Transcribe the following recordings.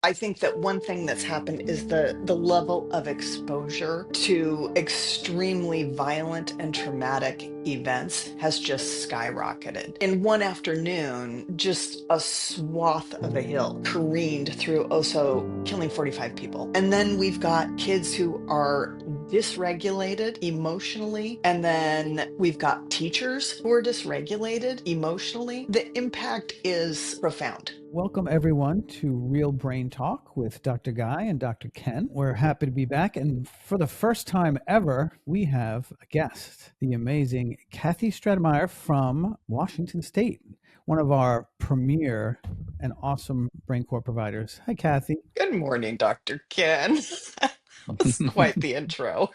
I think that one thing that's happened is the level of exposure to extremely violent and traumatic events has just skyrocketed. In one afternoon, just a swath of a hill careened through Oso, killing 45 people. And then we've got kids who are dysregulated emotionally. And then we've got teachers who are dysregulated emotionally. The impact is profound. Welcome, everyone, to Real Brain Talk with Dr. Guy and Dr. Ken. We're happy to be back. And for the first time ever, we have a guest, the amazing Kathie Stratmeyer from Washington State, one of our premier and awesome BrainCore providers. Hi, Kathie. Good morning, Dr. Ken. That was quite the intro.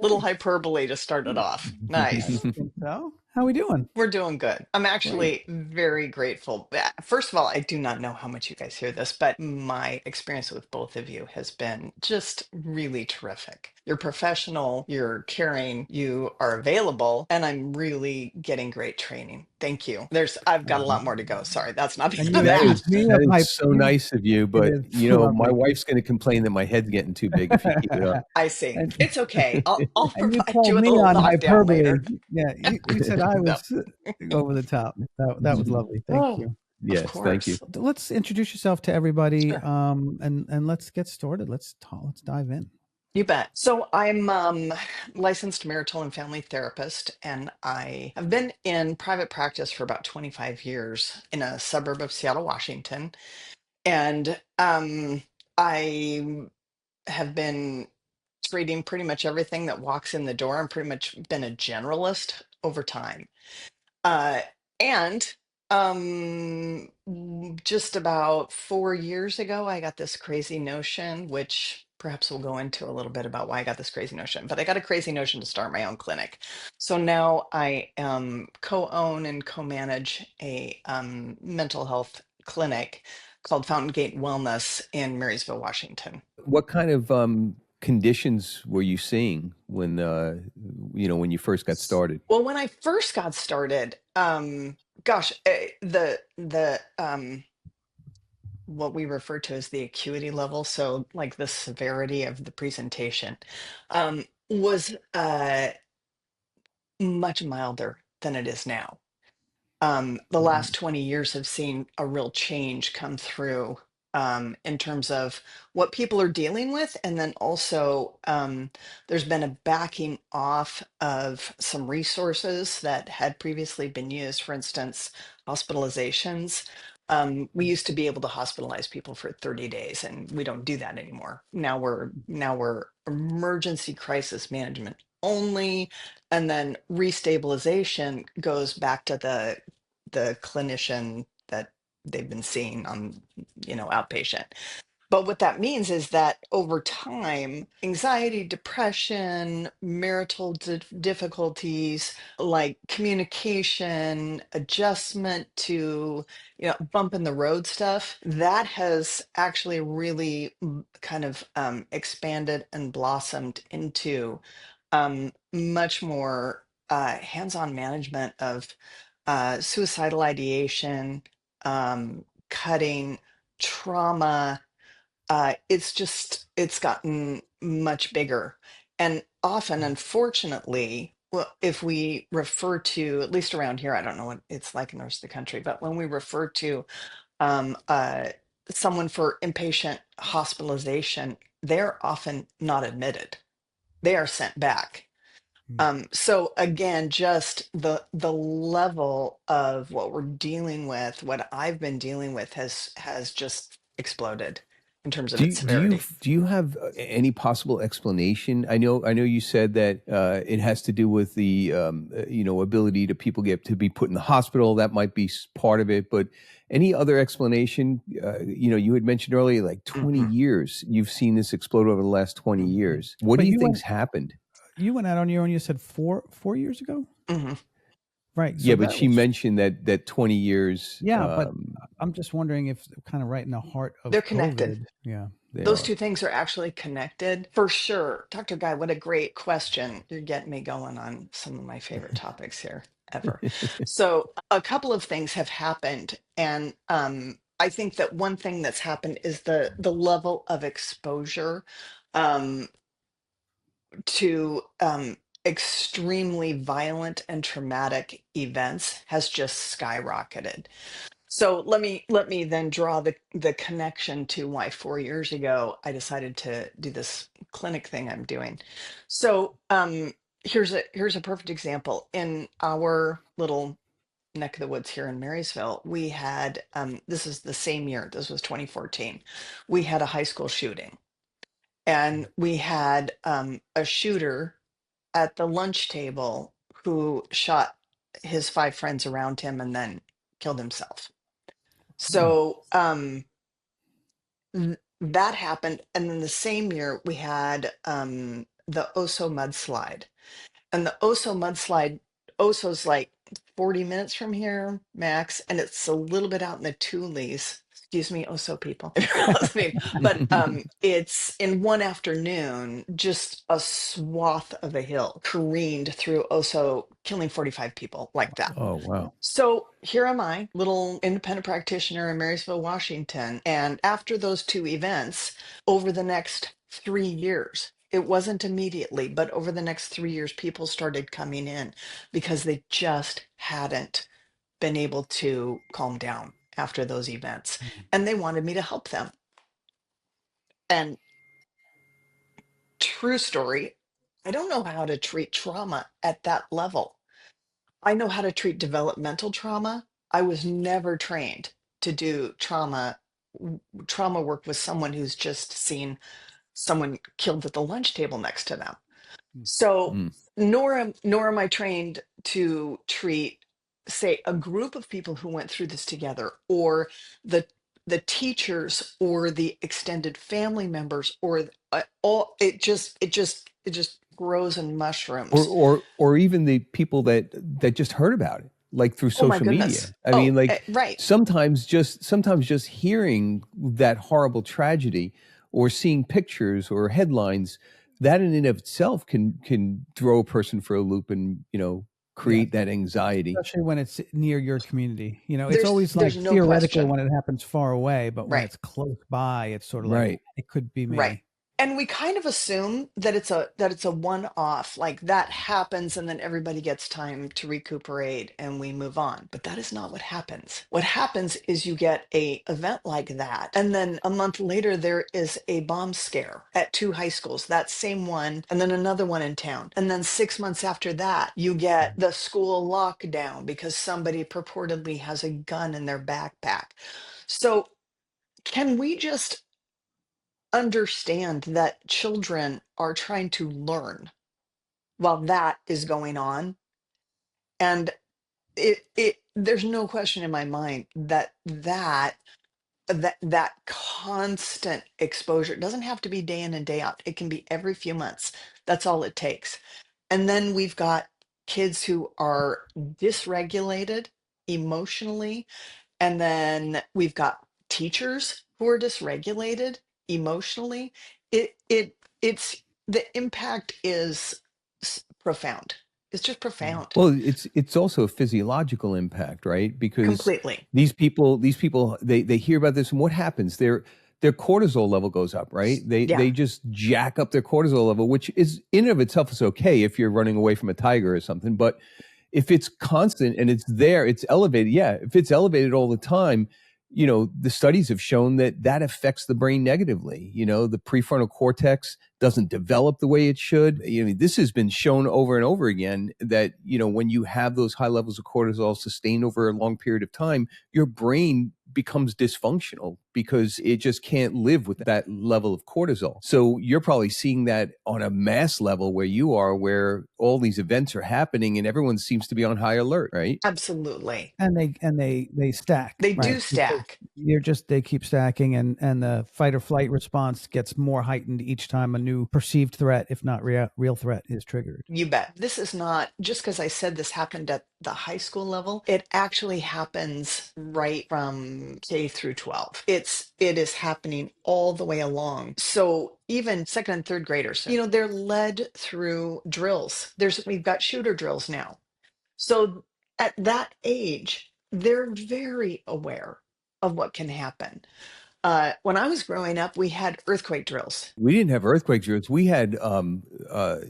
Little hyperbole to start it off. I Nice. don't think so. How are we doing? We're doing good. I'm Great. actually very grateful. First of all, I do not know how much you guys hear this, but my experience with both of you has been just really terrific. You're professional, you're caring, you are available, and I'm really getting great training. Thank you. I've got a lot more to go. Sorry, that's not the And end of you that. accused me That of is my. so nice of you, It but is my lovely. wife's going to complain that my head's getting too big if you keep it up. I see. And It's okay. I'll And you provide you called with a me little on knockdown hyperbole. later. Yeah, you said I No. was over the top. That was lovely. Thank Oh, you. of Yes, thank you. course. Let's introduce yourself to everybody, Sure. and let's get started. Let's talk. Let's dive in. You bet. So I'm licensed marital and family therapist, and I have been in private practice for about 25 years in a suburb of Seattle, Washington. And I have been treating pretty much everything that walks in the door. I'm pretty much been a generalist over time. Uh, and just about 4 years ago, I got this crazy notion, which perhaps we'll go into a little bit about why I got this crazy notion, but I got a crazy notion to start my own clinic. So now I co-own and co-manage a mental health clinic called Fountain Gate Wellness in Marysville, Washington. What kind of conditions were you seeing when when you first got started? Well, when I first got started, the what we refer to as the acuity level, so like the severity of the presentation, was much milder than it is now. The last 20 years have seen a real change come through in terms of what people are dealing with. And then also, there's been a backing off of some resources that had previously been used. For instance, hospitalizations. We used to be able to hospitalize people for 30 days, and we don't do that anymore. Now we're emergency crisis management only, and then restabilization goes back to the clinician that they've been seeing on, outpatient. But what that means is that over time, anxiety, depression, marital difficulties, like communication, adjustment to, bump in the road stuff, that has actually really kind of expanded and blossomed into much more hands-on management of suicidal ideation, cutting, trauma. It's gotten much bigger. And often, unfortunately, well, if we refer to, at least around here, I don't know what it's like in the rest of the country, but when we refer to um, uh, someone for inpatient hospitalization, they're often not admitted. They are sent back. So again, just the level of what we're dealing with, what I've been dealing with has just exploded in terms of Do its you, do you severity. do you have any possible explanation? I know you said that it has to do with the ability to people get to be put in the hospital. That might be part of it, but any other explanation? You had mentioned earlier, like 20 Mhm, years. You've seen this explode over the last 20 mhm, years. What do But you think's happened? you went out on your own. You said four years ago, mhm. right? So Yeah, but that she was mentioned that 20 years. yeah. But I'm just wondering if kind of right in the heart They're of connected. COVID. Yeah. They Those are. two things are actually connected for sure. Dr. Guy, what a great question. You're getting me going on some of my favorite topics here ever. So, a couple of things have happened, and I think that one thing that's happened is the level of exposure um, to extremely violent and traumatic events has just skyrocketed. So let me then draw the connection to why 4 years ago I decided to do this clinic thing I'm doing. So here's a perfect example. In our little neck of the woods here in Marysville, we had this is the same year, this was 2014. We had a high school shooting, and we had a shooter at the lunch table who shot his five friends around him and then killed himself. Wow. So that happened, and then the same year we had the Oso mudslide, and the Oso mudslide, Oso's like 40 minutes from here max, and it's a little bit out in the Tules. Excuse me, Oso people, if you're listening. But it's in one afternoon, just a swath of a hill careened through Oso, killing 45 people like that. Oh, wow. So here am I, little independent practitioner in Marysville, Washington. And after those two events, over the next 3 years, it wasn't immediately, but over the next 3 years, people started coming in because they just hadn't been able to calm down after those events. And they wanted me to help them. And true story, I don't know how to treat trauma at that level. I know how to treat developmental trauma. I was never trained to do trauma work with someone who's just seen someone killed at the lunch table next to them. So Mm. nor am I trained to treat, say, a group of people who went through this together, or the the teachers, or the extended family members, or all. It just grows and Or, mushrooms. or even the people that just heard about it, like through Oh my social media. goodness. I mean, Oh, like right. sometimes just hearing that horrible tragedy, or seeing pictures or headlines, that in and of itself can throw a person for a loop, and Yeah. create that anxiety. Especially when it's near your community. It's There's always like there's no theoretical question. when it happens far away, but when Right. it's close by, it's sort of like Right. it could be Right. me. And we kind of assume that it's a one-off, like that happens and then everybody gets time to recuperate and we move on. But that is not what happens. What happens is you get a event like that, and then a month later there is a bomb scare at two high schools, that same one, and then another one in town. And then 6 months after that, you get the school lockdown because somebody purportedly has a gun in their backpack. So can we just understand that children are trying to learn while that is going on? And it there's no question in my mind that constant exposure, it doesn't have to be day in and day out, it can be every few months. That's all it takes. And then we've got kids who are dysregulated emotionally, and then we've got teachers who are dysregulated emotionally. It's the impact is profound. It's just profound. Well, it's also a physiological impact, right? Because Completely. these people they hear about this, and what happens? Their cortisol level goes up, right? They Yeah. they just jack up their cortisol level, which is in and of itself is okay if you're running away from a tiger or something. But if it's constant and it's there, it's elevated. Yeah, if it's elevated all the time, the studies have shown that affects the brain negatively. The prefrontal cortex doesn't develop the way it should. This has been shown over and over again that, when you have those high levels of cortisol sustained over a long period of time, your brain becomes dysfunctional because it just can't live with that level of cortisol. So you're probably seeing that on a mass level where you are, where all these events are happening and everyone seems to be on high alert, right? Absolutely. And they stack, They do right? Because stack. they keep stacking, and the fight or flight response gets more heightened each time a new perceived threat, if not real threat, is triggered. You bet. This is not just because I said this happened at the high school level. It actually happens right from K through 12. It is happening all the way along. So even second and third graders, they're led through drills. We've got shooter drills now. So at that age, they're very aware of what can happen. When I was growing up, we had earthquake drills. We didn't have earthquake drills. We had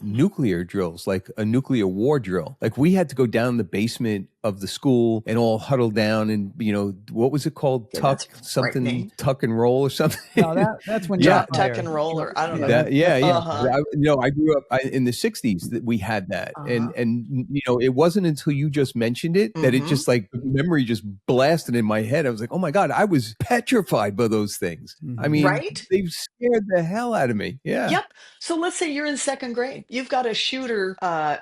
nuclear drills, like a nuclear war drill. Like we had to go down the basement of the school and all huddle down and, what was it called? Okay, that's frightening. Tuck and roll or something. No, that's when Yeah. Tuck Stratmeyer. and roll, or I don't know. Yeah, Yeah. Uh-huh. I grew up in the 60s that we had that. Uh-huh. And it wasn't until you just mentioned it that it Mhm. just like memory just blasted in my head. I was like, oh my God, I was petrified by those things. I mean, Right? they scared the hell out of me. Yeah. Yep. So let's say you're in second grade. You've got a shooter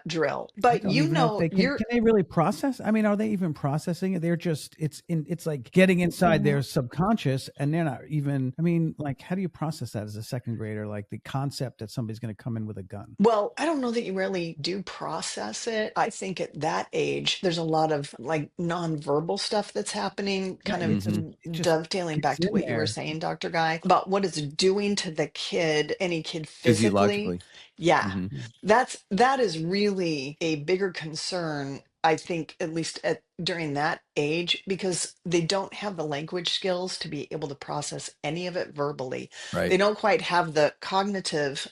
drill, I but don't even know if they can they really process? I mean, are they even processing it? They're just it's like getting inside their subconscious, and they're not even, I mean, like, how do you process that as a second grader? Like the concept that somebody's going to come in with a gun. Well, I don't know that you really do process it. I think at that age, there's a lot of like nonverbal stuff that's happening, kind Right. of It just dovetailing gets back to in what you were there. saying, Dr. Guy, about what it's doing to the kid, any kid physically. Physiologically. Yeah, Hmm. that is really a bigger concern, I think, at least during that age, because they don't have the language skills to be able to process any of it verbally. They Right. don't quite have the cognitive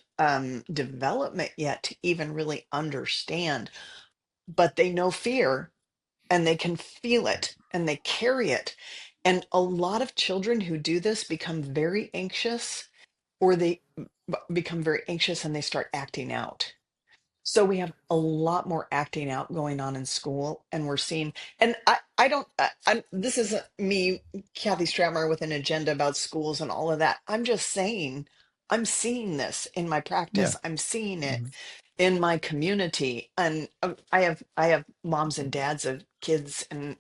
development yet to even really understand, but they know fear and they can feel it and they carry it. And a lot of children who do this become very anxious, or they become very anxious and they start acting out. So we have a lot more acting out going on in school, and we're seeing, and I don't, this isn't me, Kathy Stratmeyer, with an agenda about schools and all of that. I'm just saying, I'm seeing this in my Yeah. practice. I'm seeing it Mhm. in my community, and I have moms and dads of kids, and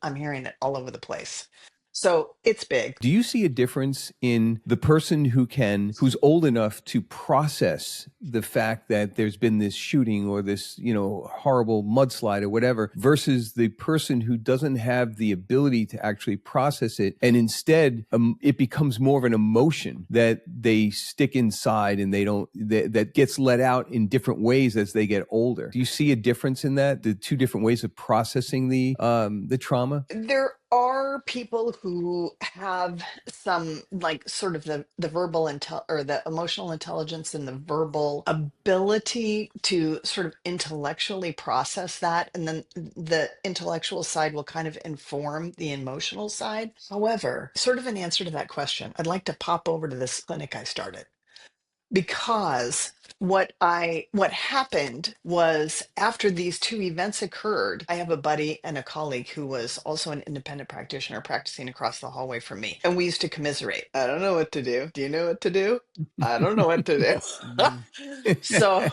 I'm hearing it all over the place. So it's big. Do you see a difference in the person who's old enough to process the fact that there's been this shooting or this, horrible mudslide or whatever, versus the person who doesn't have the ability to actually process it, and instead it becomes more of an emotion that they stick inside and they don't that gets let out in different ways as they get older? Do you see a difference in that, the two different ways of processing the trauma? There are people who have some, like, sort of the verbal or the emotional intelligence and the verbal ability to sort of intellectually process that, and then the intellectual side will kind of inform the emotional side. However, sort of an answer to that question, I'd like to pop over to this clinic I started, because what happened was, after these two events occurred, I have a buddy and a colleague who was also an independent practitioner practicing across the hallway from me, and we used to commiserate. I don't know what to do. Do you know what to do? I don't know what to do. Mhm. So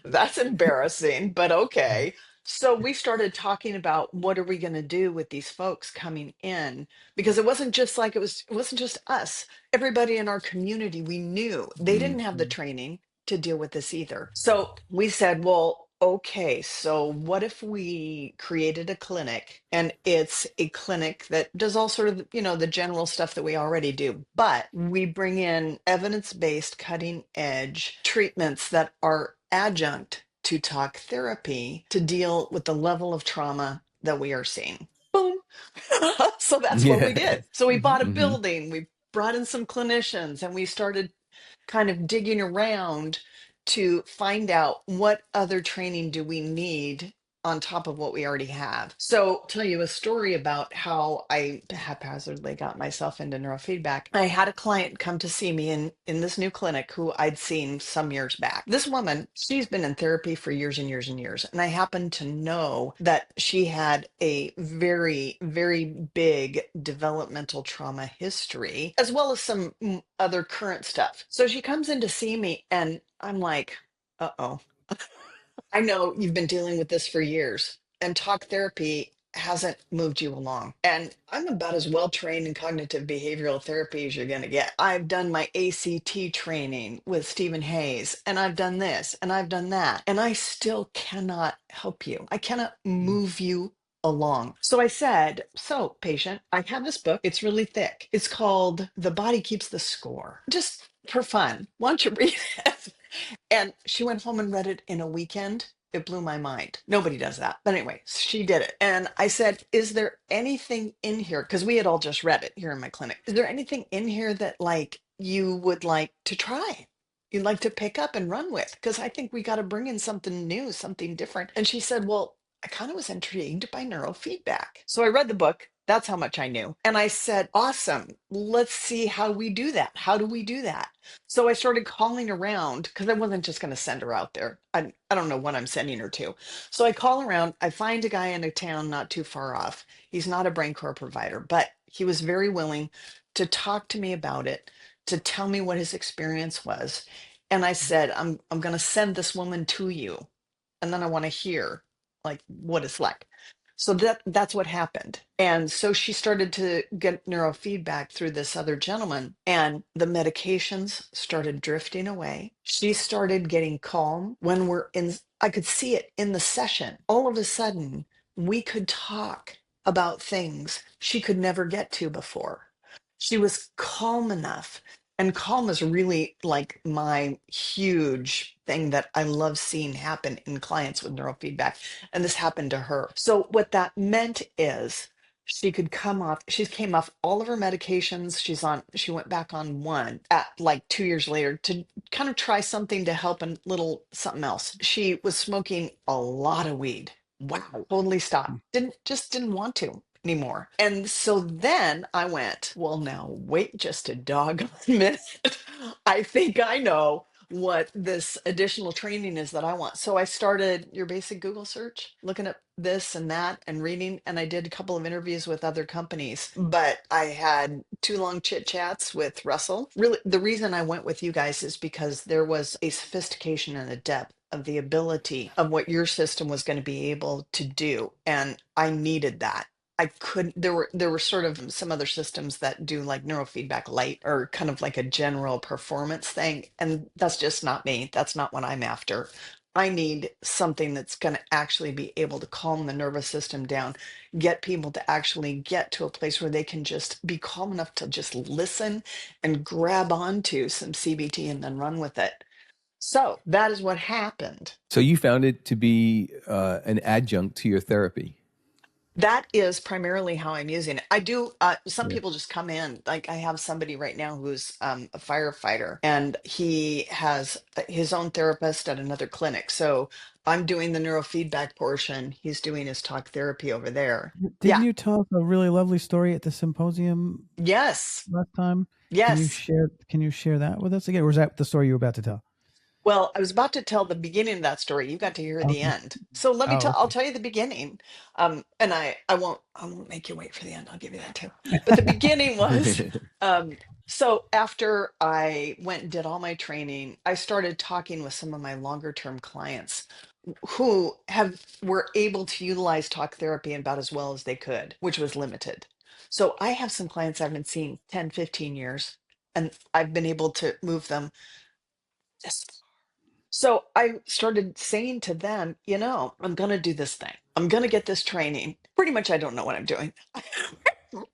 that's embarrassing, but okay. So we started talking about, what are we going to do with these folks coming in, because it wasn't just like, it wasn't just us. Everybody in our community, we knew they didn't have the training to deal with this either. So we said, well, okay, so what if we created a clinic, and it's a clinic that does all sort of, the general stuff that we already do, but we bring in evidence-based, cutting edge treatments that are adjunct to talk therapy to deal with the level of trauma that we are seeing. Boom. So that's what we Yeah. did. So we bought a Hmm. building, we brought in some clinicians, and we started kind of digging around to find out, what other training do we need on top of what we already have. So I'll tell you a story about how I haphazardly got myself into neurofeedback. I had a client come to see me in this new clinic who I'd seen some years back. This woman, she's been in therapy for years and years and years, and I happened to know that she had a very, very big developmental trauma history, as well as some other current stuff. So she comes in to see me, and I'm like, uh-oh. I know you've been dealing with this for years, and talk therapy hasn't moved you along. And I'm about as well trained in cognitive behavioral therapy as you're going to get. I've done my ACT training with Stephen Hayes, and I've done this, and I've done that, and I still cannot help you. I cannot move you along. So I said, so patient, I have this book. It's really thick. It's called The Body Keeps the Score. Just for fun, why don't you read it? And she went home and read it in a weekend. it blew my mind. Nobody does that. But anyway, she did it. And I said, is there anything in here? Because we had all just read it here in my clinic. Is there anything in here that like you would like to try? You'd like to pick up and run with? Because I think we got to bring in something new, something different. And she said, well, I kind of was intrigued by neurofeedback. So I read the book. That's how much I knew. And I said, awesome. Let's see how we do that. How do we do that? So I started calling around because I wasn't just going to send her out there. I don't know what I'm sending her to. So I call around. I find a guy in a town not too far off. He's not a BrainCore provider, but he was very willing to talk to me about it, to tell me what his experience was. And I said, I'm going to send this woman to you. And then I want to hear like what it's like. So that's what happened. And so she started to get neurofeedback through this other gentleman, and the medications started drifting away. She started getting calm when we're in, I could see it in the session. All of a sudden, we could talk about things she could never get to before. She was calm enough. And calm is really like my huge thing that I love seeing happen in clients with neurofeedback. And this happened to her. So what that meant is she came off all of her medications. She went back on one at like 2 years later to kind of try something to help a little something else. She was smoking a lot of weed. Wow, totally stopped. Didn't want to anymore. And so then I went, well, now wait just a doggone minute. I think I know what this additional training is that I want. So I started your basic Google search, looking at this and that and reading. And I did a couple of interviews with other companies, but I had 2 long chit chats with Russell. Really, the reason I went with you guys is because there was a sophistication and a depth of the ability of what your system was going to be able to do. And I needed that. I couldn't, there were sort of some other systems that do like neurofeedback light or kind of like a general performance thing. And that's just not me. That's not what I'm after. I need something that's going to actually be able to calm the nervous system down, get people to actually get to a place where they can just be calm enough to just listen and grab onto some CBT and then run with it. So that is what happened. So you found it to be an adjunct to your therapy. That is primarily how I'm using it. I do, some Yeah. people just come in. Like I have somebody right now who's a firefighter, and he has his own therapist at another clinic. So I'm doing the neurofeedback portion. He's doing his talk therapy over there. Didn't Yeah. you tell us a really lovely story at the symposium Yes. last time? Yes. Can you share that with us again? Or was that the story you were about to tell? Well, I was about to tell the beginning of that story. You got to hear the Okay. end. So let me Oh, tell, I'll okay. tell you the beginning. And I won't make you wait for the end. I'll give you that too. But the beginning was, so after I went and did all my training, I started talking with some of my longer term clients who were able to utilize talk therapy about as well as they could, which was limited. So I have some clients I've been seeing 10, 15 years, and I've been able to move them this. So I started saying to them, I'm going to do this thing. I'm going to get this training. Pretty much, I don't know what I'm doing.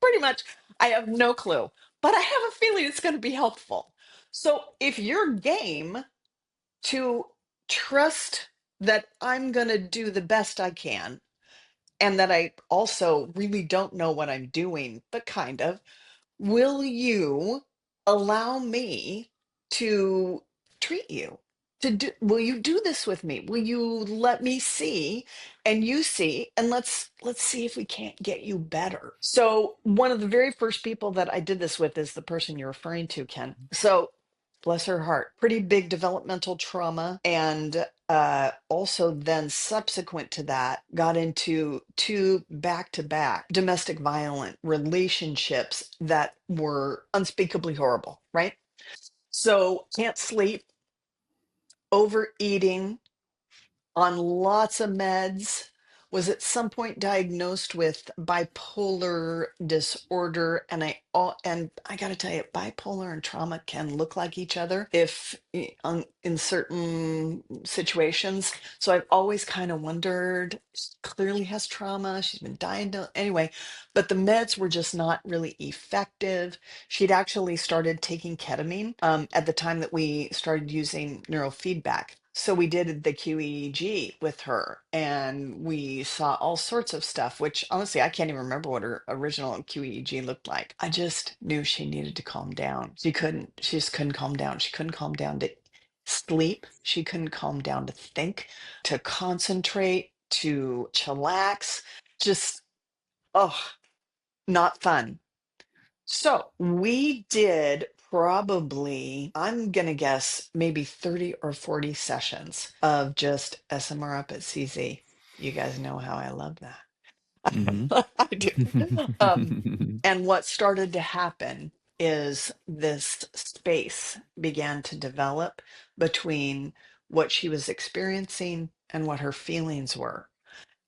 Pretty much, I have no clue, but I have a feeling it's going to be helpful. So if you're game to trust that I'm going to do the best I can, and that I also really don't know what I'm doing, but kind of, will you allow me to treat you? Will you do this with me? Will you let me see and you see, and let's see if we can't get you better. So one of the very first people that I did this with is the person you're referring to, Ken. So bless her heart, pretty big developmental trauma, and also then subsequent to that got into 2 back-to-back domestic violent relationships that were unspeakably horrible, right? So can't sleep, overeating, on lots of meds, was at some point diagnosed with bipolar disorder. And I got to tell you, bipolar and trauma can look like each other if in certain situations. So I've always kind of wondered, she clearly has trauma, she's been diagnosed anyway, but the meds were just not really effective. She'd actually started taking ketamine at the time that we started using neurofeedback. So we did the QEEG with her and we saw all sorts of stuff, which honestly, I can't even remember what her original QEEG looked like. I just knew she needed to calm down. She just couldn't calm down. She couldn't calm down to sleep. She couldn't calm down to think, to concentrate, to chillax. Just, oh, not fun. So we did probably, I'm going to guess, maybe 30 or 40 sessions of just SMR up at CZ. You guys know how I love that. Hmm. I do. And what started to happen is this space began to develop between what she was experiencing and what her feelings were.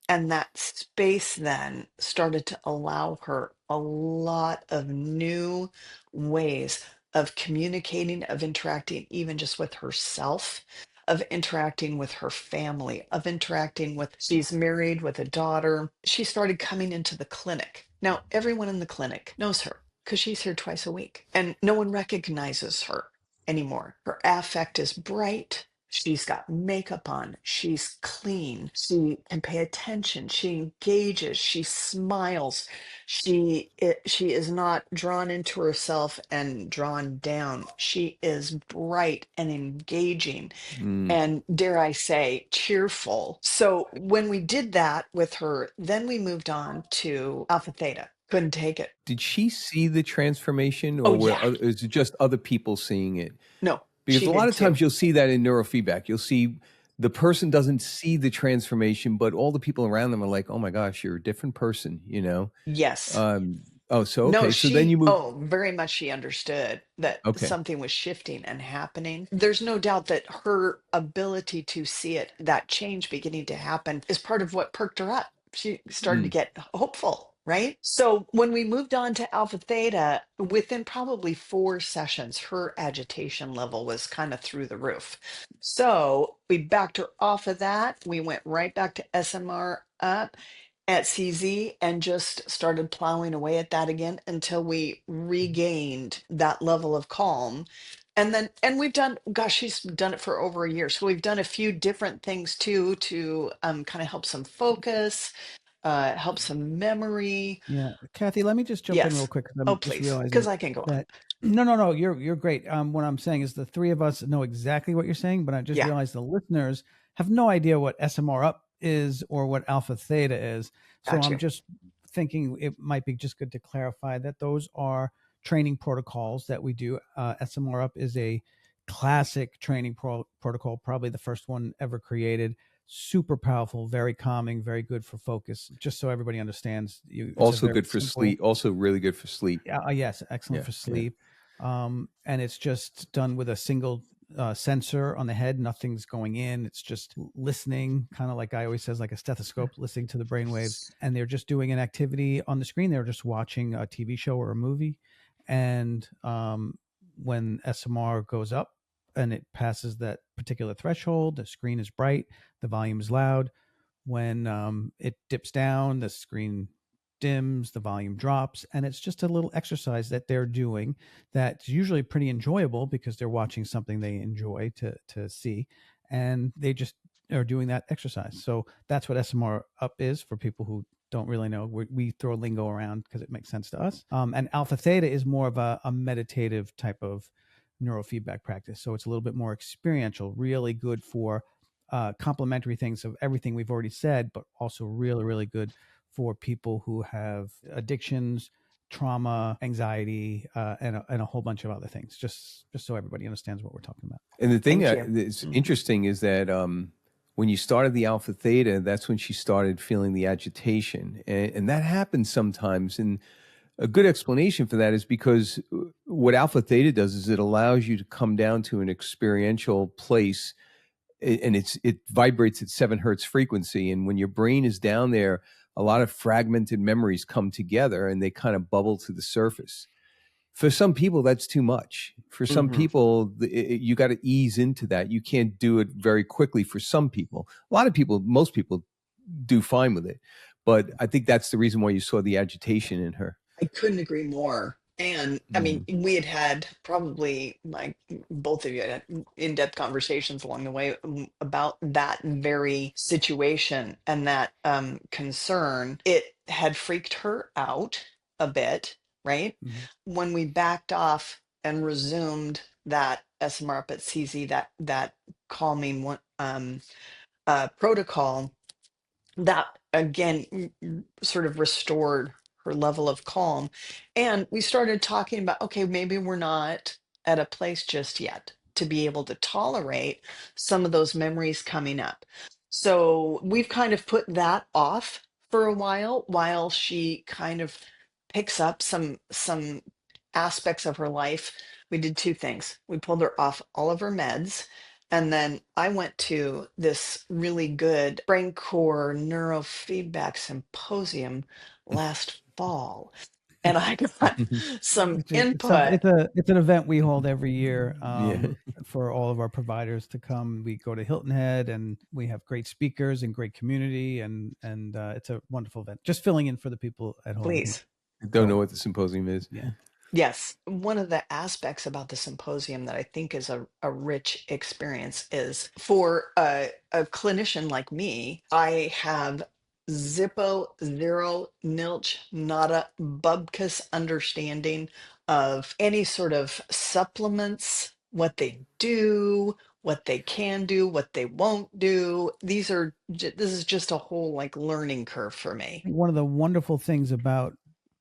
And that space then started to allow her a lot of new ways of communicating, of interacting, even just with herself, of interacting with her family, of interacting with, she's married with a daughter. She started coming into the clinic. Now, everyone in the clinic knows her because she's here twice a week and no one recognizes her anymore. Her affect is bright. She's got makeup on. She's clean. She can pay attention. She engages. She smiles. She is not drawn into herself and drawn down. She is bright and engaging Mm. and, dare I say, cheerful. So when we did that with her, then we moved on to Alpha Theta. Couldn't take it. Did she see the transformation, Oh or yeah. is it just other people seeing it? No, Because she a lot did of times too. you'll see that in neurofeedback. You'll see the person doesn't see the transformation, but all the people around them are like, "Oh my gosh, you're a different person," you know? Yes. Oh, so No, okay. So then you move. very much she understood that Okay. something was shifting and happening. There's no doubt that her ability to see it, that change beginning to happen, is part of what perked her up. She started to Mm. get hopeful, right? So when we moved on to Alpha Theta, within probably 4 sessions, her agitation level was kind of through the roof. So we backed her off of that. We went right back to SMR up at CZ and just started plowing away at that again until we regained that level of calm. And we've done, gosh, she's done it for over a year. So we've done a few different things too to kind of help some focus, help some memory. Yeah, Kathie, let me just jump in real Yes. quick because Oh, I'm just please, because realizing I can go on. that no, you're great. What I'm saying is the three of us know exactly what you're saying, but I just Yeah, realized the listeners have no idea what SMR up is or what alpha theta is. So got I'm you. just thinking it might be just good to clarify that those are training protocols that we do. SMR up is a classic training protocol, probably the first one ever created. Super powerful, very calming, very good for focus. Just so everybody understands, it's a Also very good for simple. sleep. Also really good for sleep. Yeah, yes, excellent Yeah. for Yeah. sleep. And it's just done with a single sensor on the head. Nothing's going in. It's just listening, kind of like I always says, like a stethoscope, listening to the brain waves. And they're just doing an activity on the screen. They're just watching a TV show or a movie. And when SMR goes up and it passes that particular threshold, the screen is bright, the volume is loud. When it dips down, the screen dims, the volume drops, and it's just a little exercise that they're doing that's usually pretty enjoyable because they're watching something they enjoy to see, and they just are doing that exercise. So that's what SMR up is for people who don't really know. We throw lingo around because it makes sense to us. And alpha theta is more of a meditative type of neurofeedback practice. So it's a little bit more experiential, really good for complementary things of everything we've already said, but also really, really good for people who have addictions, trauma, anxiety, and a whole bunch of other things. Just so everybody understands what we're talking about. And the thing Thank you. that's Mhm. interesting is that when you started the alpha theta, that's when she started feeling the agitation, and that happens sometimes. And a good explanation for that is because what alpha theta does is it allows you to come down to an experiential place, and it vibrates at 7 hertz frequency. And when your brain is down there, a lot of fragmented memories come together and they kind of bubble to the surface. For some people, that's too much. For some Mhm. people, you got to ease into that. You can't do it very quickly for some people. A lot of people, most people do fine with it. But I think that's the reason why you saw the agitation in her. I couldn't agree more. And I mean, we had probably, like, both of you had in-depth conversations along the way, about that very situation and that concern. It had freaked her out a bit, right? Mhm. When we backed off and resumed that SMR up at CZ, that calming one protocol, that again sort of restored her level of calm. And we started talking about, okay, maybe we're not at a place just yet to be able to tolerate some of those memories coming up. So we've kind of put that off for a while she kind of picks up some aspects of her life. We did two things. We pulled her off all of her meds, and then I went to this really good BrainCore neurofeedback symposium last fall, and I got some Which is input. it's an event we hold every year Yeah. for all of our providers to come. We go to Hilton Head, and we have great speakers and great community, and it's a wonderful event. Just filling in for the people at home who Please. Don't know don't. what the symposium is. Yeah. Yes, one of the aspects about the symposium that I think is a rich experience is for a clinician like me. I have zippo, zero, nilch, nada, bubkus understanding of any sort of supplements, what they do, what they can do, what they won't do. This is just a whole, like, learning curve for me. One of the wonderful things about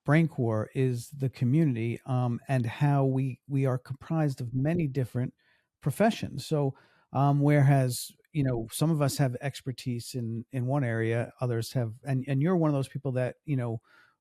BrainCore is the community, and how we are comprised of many different professions. So, whereas some of us have expertise in one area, others have, and you're one of those people that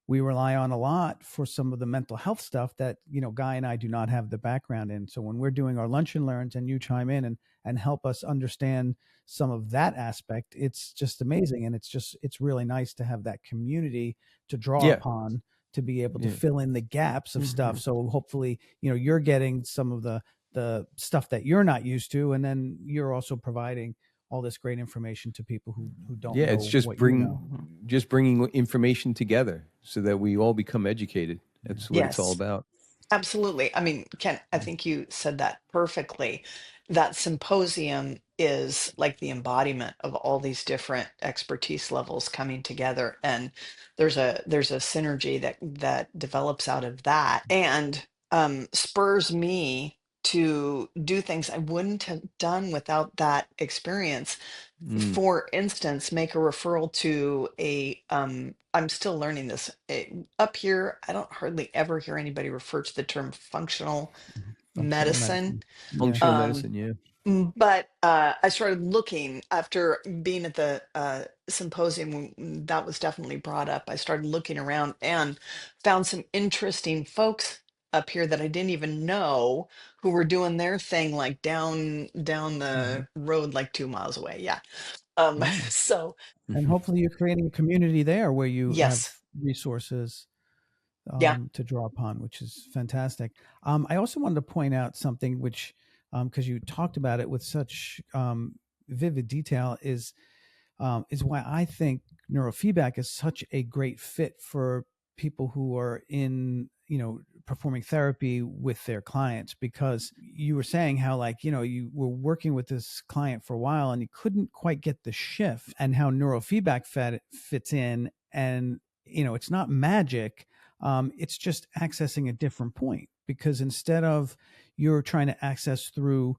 we rely on a lot for some of the mental health stuff that Guy and I do not have the background in. So when we're doing our lunch and learns, and you chime in and help us understand some of that aspect, it's just amazing. And it's really nice to have that community to draw Yeah. upon to be able to Yeah. fill in the gaps of stuff. Mhm. So hopefully you're getting some of the stuff that you're not used to, and then you're also providing all this great information to people who don't Yeah. It's know just what you know. bringing information together so that we all become educated. Yeah. That's what it's all Yes. about. Absolutely. I mean, Ken, I think you said that perfectly. That symposium is like the embodiment of all these different expertise levels coming together, and there's a synergy that develops out of that, and spurs me to do things I wouldn't have done without that experience. Mm. For instance, make a referral to a I'm still learning this. Up here, I don't hardly ever hear anybody refer to the term functional Functional medicine. medicine. Yeah. Functional Um, medicine. Yeah. but I started looking after being at the symposium when that was definitely brought up. I started looking around and found some interesting folks up here that I didn't even know, who were doing their thing, like down Mhm. the road, like 2 miles away. Yeah. Yeah. So And hopefully you're creating a community there where you have yes. resources Yeah. to draw upon, which is fantastic. I also wanted to point out something which, because you talked about it with such vivid detail, is why I think neurofeedback is such a great fit for people who are in, performing therapy with their clients. Because you were saying how, like, you were working with this client for a while and you couldn't quite get the shift, and how neurofeedback fits in. And, it's not magic. It's just accessing a different point, because instead of you're trying to access through,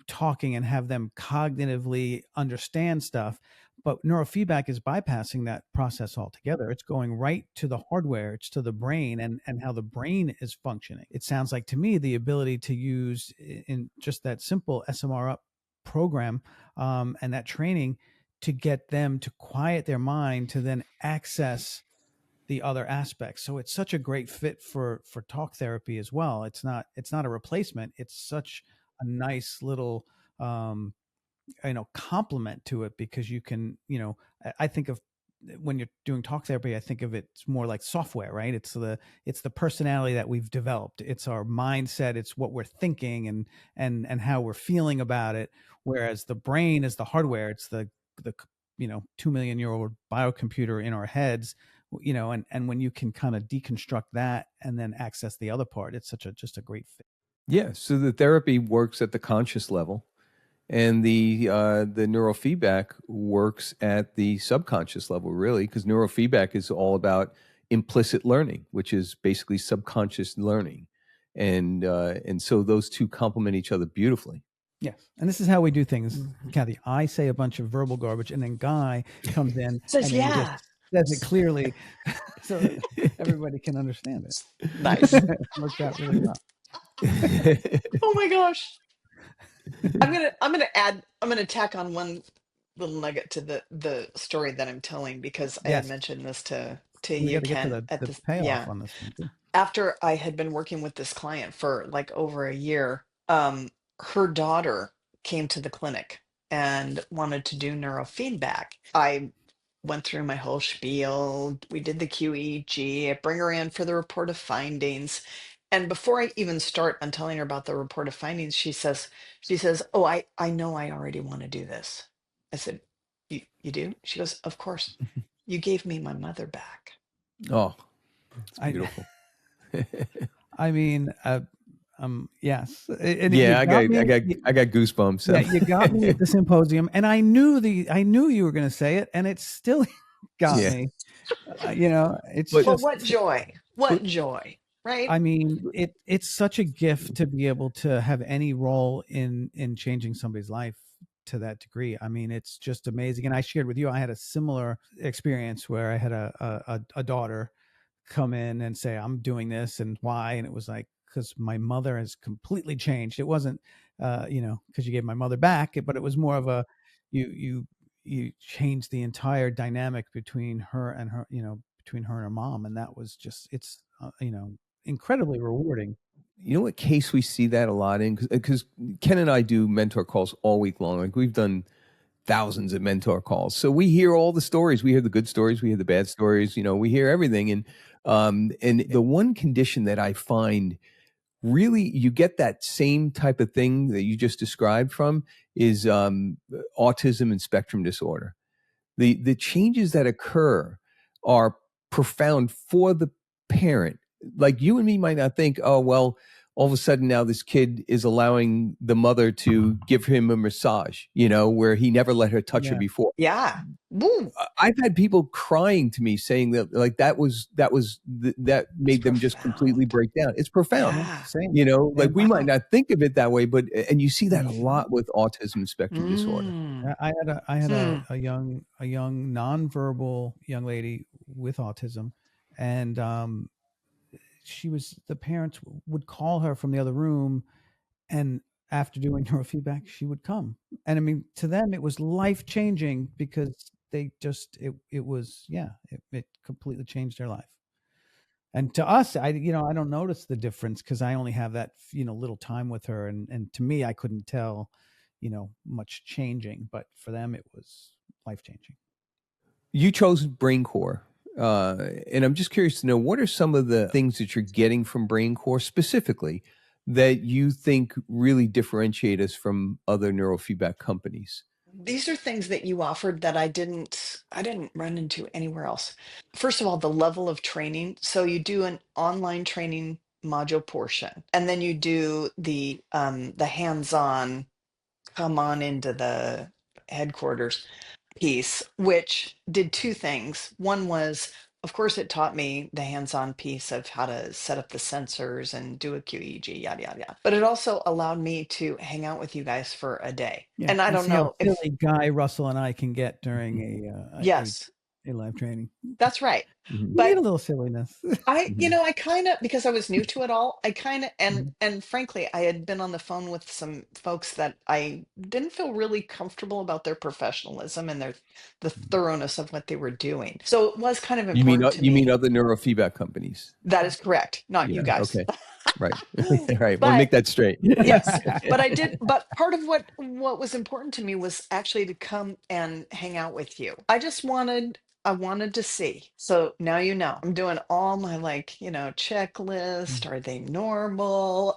talking and have them cognitively understand stuff, but neurofeedback is bypassing that process altogether. It's going right to the hardware, it's to the brain, and how the brain is functioning. It sounds like to me the ability to use in just that simple SMR up program, and that training, to get them to quiet their mind to then access the other aspects. So it's such a great fit for talk therapy as well. It's not a replacement. It's such a nice little complement to it, because you can, I think of, when you're doing talk therapy, I think of it more like software, right? It's the personality that we've developed. It's our mindset. It's what we're thinking and how we're feeling about it. Whereas the brain is the hardware. It's the 2 million year old biocomputer in our heads, you know, and when you can kind of deconstruct that and then access the other part, it's just a great fit. Yeah. So the therapy works at the conscious level, and the neurofeedback works at the subconscious level, really, because neurofeedback is all about implicit learning, which is basically subconscious learning, and so those two complement each other beautifully. Yes. And this is how we do things, Mhm. Kathie. I say a bunch of verbal garbage, and then Guy comes in Says, and then just yeah. says it clearly so that everybody can understand it. Nice. It works out really well. Oh my gosh. I'm gonna tack on one little nugget to the story that I'm telling, because I had Yes. mentioned this to We you, got to get to Ken, at the this, payoff yeah. on this one too. After I had been working with this client for like over a year, her daughter came to the clinic and wanted to do neurofeedback. I went through my whole spiel. We did the QEEG. I bring her in for the report of findings. And before I even start on telling her about the report of findings, she says, "Oh, I know I already want to do this." I said, You do?" She goes, "Of course. You gave me my mother back." Oh, it's I beautiful. I mean, yes, and you Yeah, got me. I got goosebumps. Yeah, you got me at the symposium, and I knew you were going to say it, and it still got Yeah, me. You know, it's but Well, just. what joy. but What joy, right? I mean, it's such a gift to be able to have any role in changing somebody's life to that degree. I mean, it's just amazing. And I shared with you, I had a similar experience where I had a daughter come in and say, "I'm doing this," and why, and it was like, because my mother has completely changed. It wasn't, you know, because you gave my mother back, but it was more of a, you changed the entire dynamic between her and her, you know, between her and her mom, and that was just, it's, you know, incredibly rewarding. you know what case we see that a lot in, because Ken and I do mentor calls all week long. Like, we've done thousands of mentor calls, so we hear all the stories. We hear the good stories, we hear the bad stories. You know, we hear everything. And the one condition that I find really you get that same type of thing that you just described from is autism and spectrum disorder. The changes that occur are profound for the parent. Like, you and me might not think, oh well, all of a sudden now this kid is allowing the mother to give him a massage, you know, where he never let her touch her Yeah. before. Yeah. Woo. I've had people crying to me saying that, like, that It's made them just completely profound. break down. It's profound. Yeah, Yeah. same, You know, like, same. we might not think of it that way, but and you see that a Mhm. lot with autism spectrum disorder. Mm. I had Hmm. a young nonverbal young lady with autism, and she was, the parents would call her from the other room, and after doing neurofeedback, she would come. And I mean, to them, it was life changing because they just, it was, yeah, it completely changed their life. And to us, I, you know, I don't notice the difference because I only have that, you know, little time with her. And to me, I couldn't tell, you know, much changing, but for them, it was life changing. You chose BrainCore, and I'm just curious to know, what are some of the things that you're getting from BrainCore specifically that you think really differentiate us from other neurofeedback companies? These are things that you offered that I didn't run into anywhere else. First of all, the level of training. So you do an online training module portion, and then you do the hands-on, come on into the headquarters piece, which did two things. One was, of course, it taught me the hands-on piece of how to set up the sensors and do a QEEG, yada yada yada. But it also allowed me to hang out with you guys for a day. Yeah. And I And don't see how know if, silly Guy, Russell, and I can get during yes, a live training. that's right. Mhm. We need But a little silliness. Mhm. I kind of, because I was new to it all, I kind of, and Mhm. and frankly, I had been on the phone with some folks that I didn't feel really comfortable about their professionalism and the thoroughness of what they were doing. So it was kind of important to You mean me. other neurofeedback companies? That is correct, not you Yeah. guys. Okay. Right. All right. Want to But make that straight. yes, but part of what was important to me was actually to come and hang out with you. I wanted to see. So now I'm doing all my, like, checklist. Are they normal?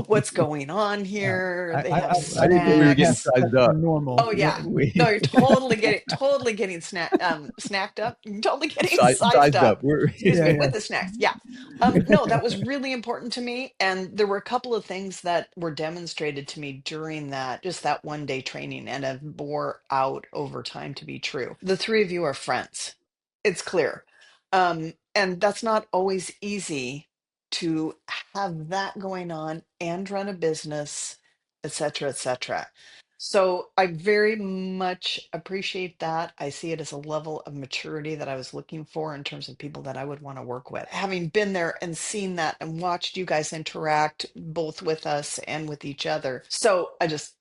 What's going on Yeah. here? They I have I didn't think we were getting snacks. sized that's the up. normal. Oh Yeah. yeah. No, We you're totally getting snacked up. You're totally getting sized sized up. up. We're Excuse Yeah, me, yeah. with the snacks. Yeah. No, that was really important to me. And there were a couple of things that were demonstrated to me during that, just that 1 day training, and have bore out over time to be true. The three of you are friends. It's clear. And that's not always easy to have that going on and run a business, et cetera, et cetera. So I very much appreciate that. I see it as a level of maturity that I was looking for in terms of people that I would want to work with. Having been there and seen that and watched you guys interact both with us and with each other. So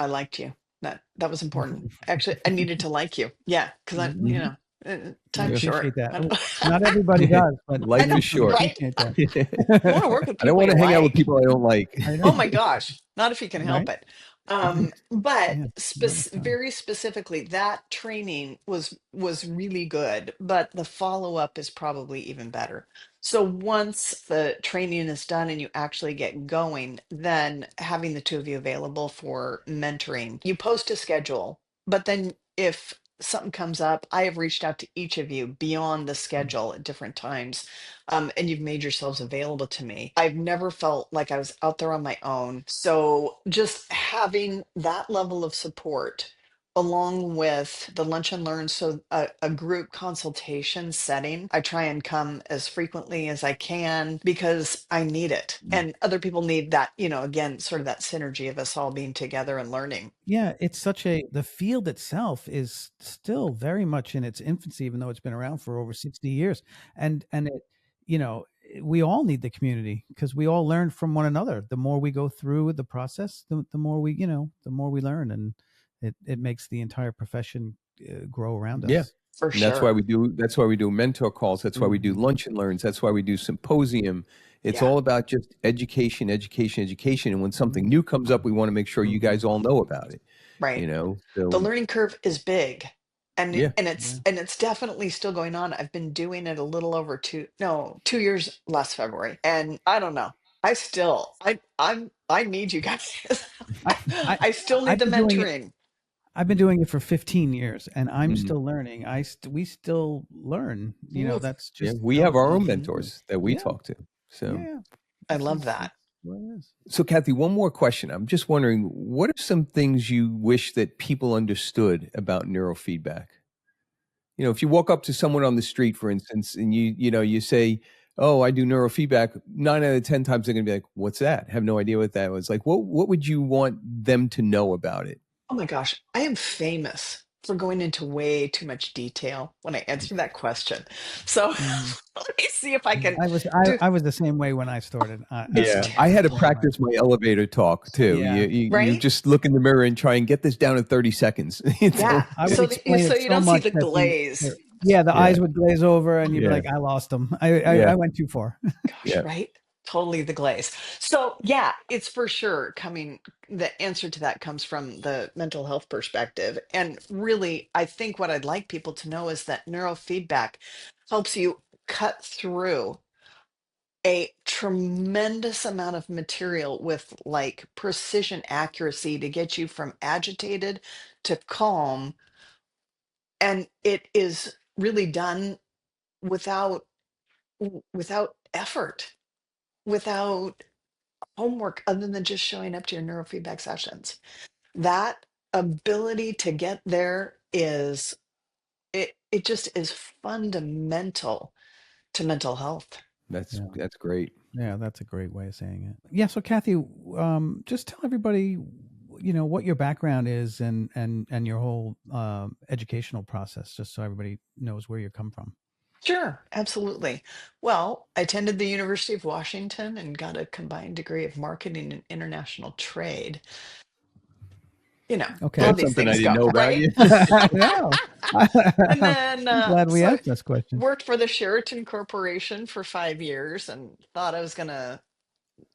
I liked you. That was important. Actually, I needed to like you. Yeah, because I, Mhm. We time's yeah. short. appreciate that. I don't, Not everybody does, but I Life know, is we short. right? appreciate that. You want to work with I don't people want you to hang out with like. people I don't like. I Oh know, my gosh, not if you can help right? it. But Yeah, never try. very specifically, that training was really good, but the follow-up is probably even better. So once the training is done and you actually get going, then having the two of you available for mentoring, you post a schedule, but then if something comes up, I have reached out to each of you beyond the schedule at different times, and you've made yourselves available to me. I've never felt like I was out there on my own. So just having that level of support along with the lunch and learn, so a group consultation setting, I try and come as frequently as I can because I need it, and other people need that, again, sort of that synergy of us all being together and learning. Yeah, it's such a the field itself is still very much in its infancy, even though it's been around for over 60 years. And it, you know, we all need the community because we all learn from one another. The more we go through the process, the more we, the more we learn, and it makes the entire profession grow around Yeah. us. For And sure. that's why we do mentor calls. That's why we do Mhm. lunch and learns. That's why we do symposium. It's Yeah. all about just education, education, education. And when something Mhm. new comes up, we want to make sure you Mhm. guys all know about it, Right. The So learning curve is big, and yeah. Yeah. it's definitely still going on. I've been doing it a little over 2 years last February, and I don't know. I need you guys. I I I still need I've the been doing it. mentoring. I've been doing it for 15 years, and I'm Mhm. still learning. We still learn. Ooh, That's Yeah. just We how have it our own is. mhm. mentors that we Yeah, talk to. So, yeah. I love that. That's what it is. so Kathy, one more question. I'm just wondering, what are some things you wish that people understood about neurofeedback? If you walk up to someone on the street, for instance, and you say, "Oh, I do neurofeedback," 9 out of 10 times they're going to be like, "What's that?" Have no idea what that was. Like, what would you want them to know about it? Oh my gosh, I am famous for going into way too much detail when I answer that question. So Mhm. let me see if I can do. I was the same way when I started. It's Yeah, I had to That's terrible, right. practice my elevator talk too. Yeah, You right? just look in the mirror and try and get this down in 30 seconds. Yeah. I would So explain so it you so don't see much the that glaze. the Yeah, eyes would glaze over, and you'd be yeah, like, "I lost them. yeah, I went too far." Gosh, yeah. right? Totally the glaze. So yeah, it's for sure coming. The answer to that comes from the mental health perspective. And really, I think what I'd like people to know is that neurofeedback helps you cut through a tremendous amount of material with like precision accuracy to get you from agitated to calm. And it is really done without without effort, without homework other than just showing up to your neurofeedback sessions. That ability to get there it just is fundamental to mental health. Yeah, That's great. yeah, that's a great way of saying it. Yeah, so Kathy, just tell everybody, what your background is, and your whole educational process, just so everybody knows where you come from. Sure, absolutely. Well, I attended the University of Washington and got a combined degree of marketing and international trade. How Okay. That's these something I things didn't go, know about right? you. No, And then I'm glad we so asked this question. worked for the Sheraton Corporation for 5 years and thought I was gonna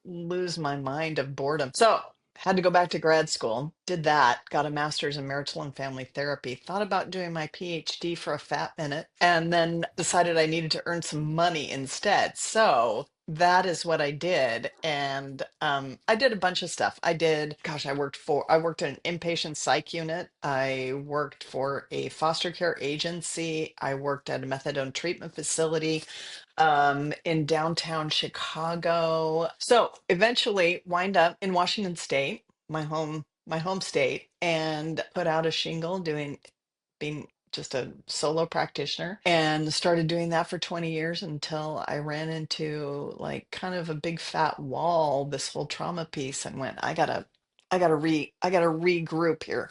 lose my mind of boredom. So had to go back to grad school, did that, got a master's in marital and family therapy, thought about doing my PhD for a fat minute, and then decided I needed to earn some money instead. So that is what I did. And I did a bunch of stuff. I worked in an inpatient psych unit. I worked for a foster care agency. I worked at a methadone treatment facility in downtown Chicago. So eventually wind up in Washington State, my home state, and put out a shingle being just a solo practitioner, and started doing that for 20 years until I ran into like kind of a big fat wall, this whole trauma piece, and went, I gotta regroup here.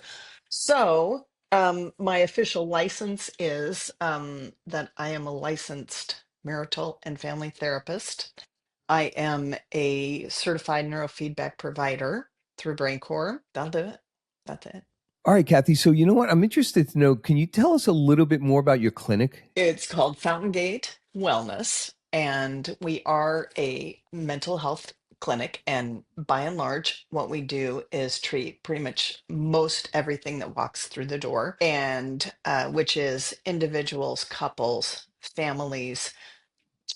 So my official license is that I am a licensed marital and family therapist. I am a certified neurofeedback provider through BrainCore. That'll do it. That's it. All right, Kathie. So you know what? I'm interested to know. Can you tell us a little bit more about your clinic? It's called Fountain Gate Wellness, and we are a mental health clinic. And by and large, what we do is treat pretty much most everything that walks through the door, and which is individuals, couples, families,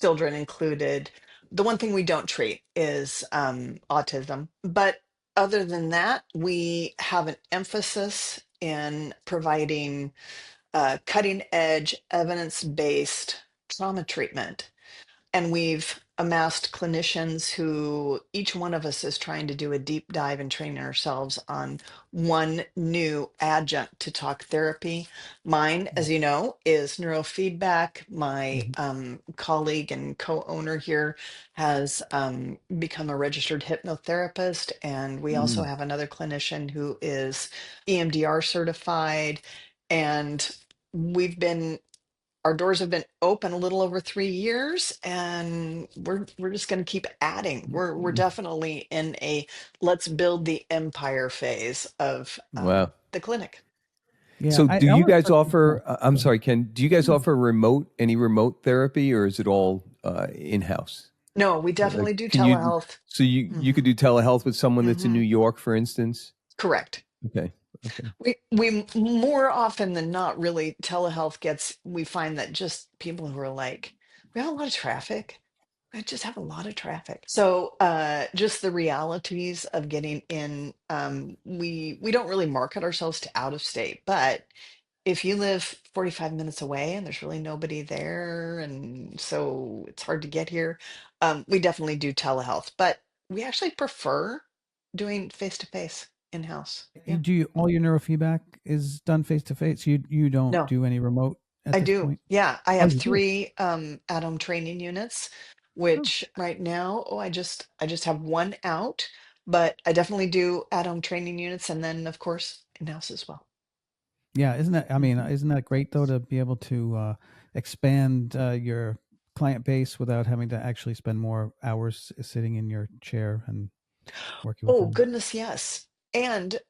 children included. The one thing we don't treat is autism. But other than that, we have an emphasis in providing cutting edge, evidence based trauma treatment. And we've amassed clinicians who each one of us is trying to do a deep dive and train ourselves on one new adjunct to talk therapy. Mine, as you know, is neurofeedback. My Mhm. colleague and co owner here has become a registered hypnotherapist. And we also Mm. have another clinician who is EMDR certified. And we've been our doors have been open a little over 3 years, and we're just going to keep adding. We're definitely in a let's build the empire phase of Wow. the clinic. Yeah, So do I you want to guys touch. Yeah, offer? I'm go ahead. sorry, Ken. Do you guys offer any remote therapy, or is it all in house? No, we Like, definitely do can you? telehealth. So you Hmm. could do telehealth with someone that's in New Hmm. York, for instance. Correct. Okay. Okay. We more often than not, really, telehealth gets, we find that just people who are like, we have a lot of traffic. I just have a lot of traffic. So just the realities of getting in, we don't really market ourselves to out of state, but if you live 45 minutes away and there's really nobody there, and so it's hard to get here, we definitely do telehealth, but we actually prefer doing face to face in house. Yeah. All your neurofeedback is done face to face? You don't No. do any remote at I this do. point? Yeah, I Oh, have you do? three at-home training units, Oh, which right now, I just have one out, but I definitely do at-home training units, and then of course in-house as well. yeah. Isn't that? I mean, Mhm. isn't that great though to be able to expand your client base without having to actually spend more hours sitting in your chair and working with Oh, them? goodness, yes. And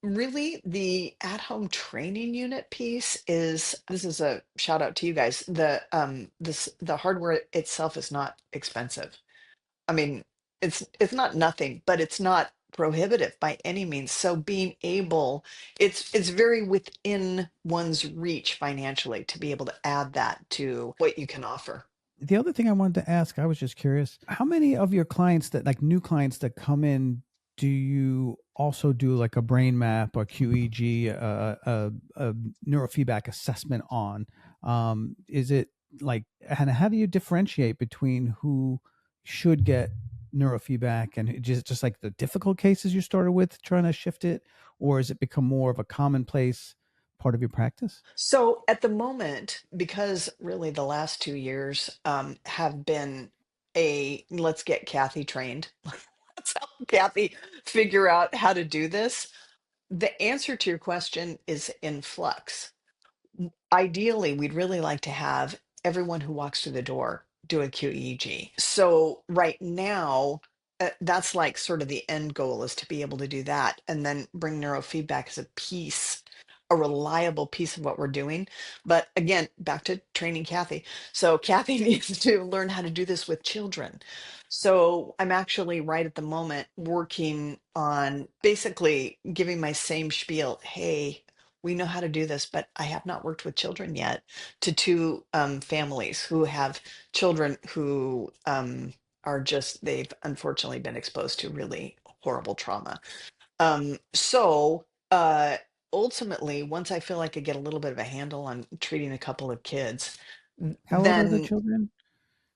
really the at-home training unit piece is, this is a shout out to you guys. The hardware itself is not expensive. I mean, it's not nothing, but it's not prohibitive by any means. So being able, it's very within one's reach financially to be able to add that to what you can offer. The other thing I wanted to ask, I was just curious, how many of your clients that like new clients that come in, do you also do like a brain map or QEG, a neurofeedback assessment on? Is it like, and how do you differentiate between who should get neurofeedback and just like the difficult cases you started with trying to shift it, or has it become more of a commonplace part of your practice? So at the moment, because really the last 2 years have been a let's get Kathie trained. Let's help Kathie figure out how to do this. The answer to your question is in flux. Ideally, we'd really like to have everyone who walks through the door do a QEEG. So right now, that's like sort of the end goal, is to be able to do that and then bring neurofeedback as a piece, a reliable piece of what we're doing. But again, back to training Kathie. So Kathie needs to learn how to do this with children. So I'm actually right at the moment working on basically giving my same spiel. Hey, we know how to do this, but I have not worked with children yet, to two families who have children who are just, they've unfortunately been exposed to really horrible trauma. So ultimately, once I feel like I get a little bit of a handle on treating a couple of kids, How old are the then children?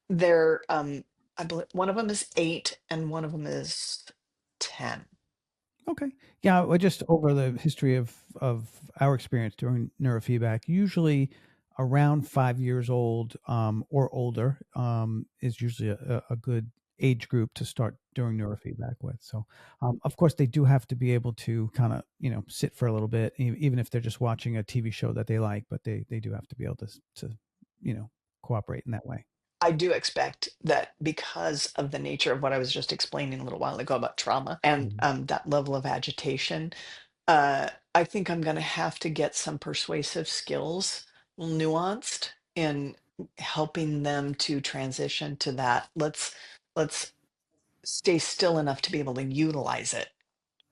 they're, I believe one of them is 8 and one of them is 10. Okay. Yeah, well, just over the history of our experience doing neurofeedback, usually around 5 years old or older is usually a good age group to start doing neurofeedback with. So, of course, they do have to be able to kind of sit for a little bit, even if they're just watching a TV show that they like. But they do have to be able to cooperate in that way. I do expect that because of the nature of what I was just explaining a little while ago about trauma and Mhm. that level of agitation, I think I'm going to have to get some persuasive skills, nuanced in helping them to transition to that. Let's stay still enough to be able to utilize it.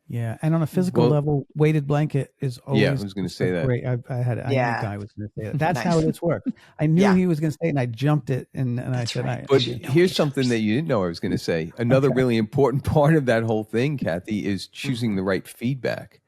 Yeah, and on a physical Well, level, weighted blanket is yeah, I always was going to just a say that. great. I knew Yeah, Guy was going to say that. That's how nice. this works. I knew Yeah, he was going to say it, and I jumped it, and I that's said, right. I We But should did. know here's each something that other's. you didn't know I was going to say. Another Okay. really important part of that whole thing, Kathie, is choosing Hmm. the right feedback,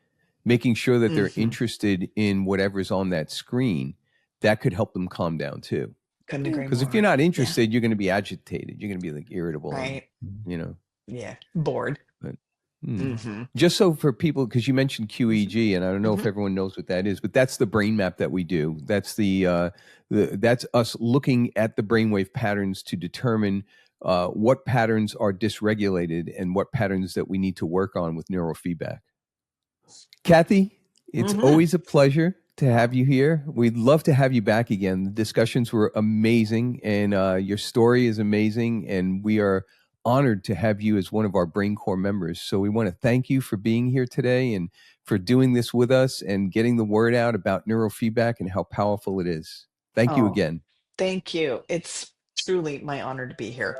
making sure that they're Hmm. interested in whatever's on that screen. That could help them calm down too. Couldn't Yeah. agree Because if you're more. not Yeah, interested, you're going to be agitated. You're going to be like irritable and, right. Mhm. you know, Yeah, bored. but hmm. Hmm. Just so for people, because you mentioned Hmm. QEG, and I don't know if Hmm. everyone knows what that is, but that's the brain map that we do. That's that's us looking at the brainwave patterns to determine what patterns are dysregulated and what patterns that we need to work on with neurofeedback. Kathie, it's Hmm. always a pleasure to have you here. We'd love to have you back again. The discussions were amazing, and your story is amazing, and we are honored to have you as one of our BrainCore members. So we want to thank you for being here today and for doing this with us and getting the word out about neurofeedback and how powerful it is. Thank you Oh, again. thank you. It's truly my honor to be here.